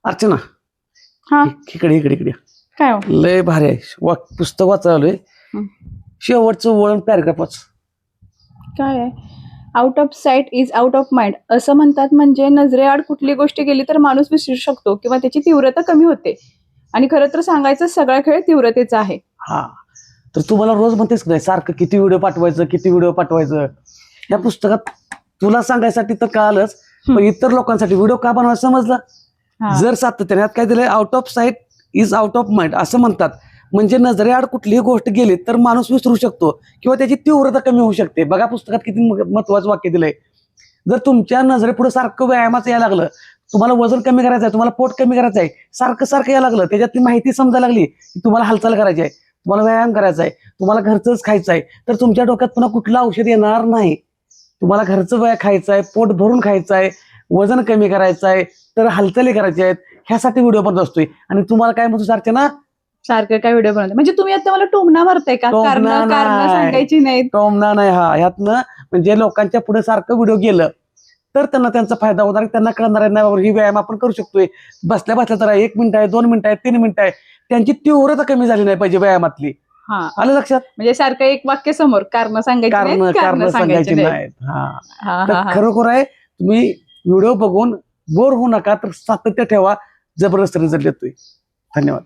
अर्चना, हा इकडे इकडे इकडे काय हो? लय भारी आहे. पुस्तक वाचायलोय. हं. शेवटचं वळण पॅराग्राफ वाच. काय आहे? Out of site is out of mind असं म्हणतात. म्हणजे नजरेआड कुठली गोष्ट गेली तर माणूस विसरू शकतो किंवा त्याची तीव्रता कमी होते. आणि खरं तर सांगायचं सगळा खेळ तीव्रतेचा आहे. हा, तर तू मला रोज म्हणतेस नाही सारखं किती व्हिडिओ पाठवायचं किती व्हिडिओ पाठवायचं. या पुस्तकात तुला सांगायसाठी तर कळालंच, पण इतर लोकांसाठी व्हिडिओ का बनवायचं समजलं. हा. जर सातत्याने काय दिलंय, out of site is out of mind असं म्हणतात. म्हणजे नजरेआड कुठलीही गोष्ट गेली तर माणूस विसरू शकतो किंवा त्याची तीव्रता कमी होऊ शकते. बघा पुस्तकात किती महत्वाचं वाक्य दिलंय. जर तुमच्या नजरेपुढे सारखं व्यायामाचं यायला लागलं, तुम्हाला वजन कमी करायचं आहे, तुम्हाला पोट कमी करायचं आहे, सारखं सारखं यायला लागलं, त्याच्यातली माहिती समजायला लागली की तुम्हाला हालचाल करायची आहे, तुम्हाला व्यायाम करायचा आहे, तुम्हाला घरचंच खायचं आहे, तर तुमच्या डोक्यात पुन्हा कुठलं औषध येणार नाही. तुम्हाला घरचं खायचं आहे, पोट भरून खायचं आहे, वजन कमी करायचं आहे, तर हालचाली करायच्या आहेत, ह्यासाठी व्हिडिओ बनत असतोय. आणि तुम्हाला काय म्हणतो अर्चना, सारखं काय व्हिडिओ बनवते म्हणजे तुम्ही आता मला टोमणा मारताय का? कारण सांगायची नाही. टोमणा नाही हा. ह्यातनं म्हणजे लोकांच्या पुढे सारखं व्हिडिओ गेलं तर त्यांना त्यांचा फायदा होणार, त्यांना कळणार आहे नाही ही व्यायाम आपण करू शकतोय. बसल्या बसल्या तर 1 मिनिट आहे, 2 मिनिट आहे, 3 मिनिट आहे, त्यांची तीव्रता कमी झाली नाही पाहिजे व्यायामातली. हा, आलं लक्षात? म्हणजे सारखं एक वाक्य समोर कारण सांगायची कारण सांगायची नाहीत. हा, तर खरोखर आहे, तुम्ही व्हिडिओ बघून बोर होऊ नका, तर सातत्य ठेवा, जबरदस्त रिझल्ट येतोय. धन्यवाद.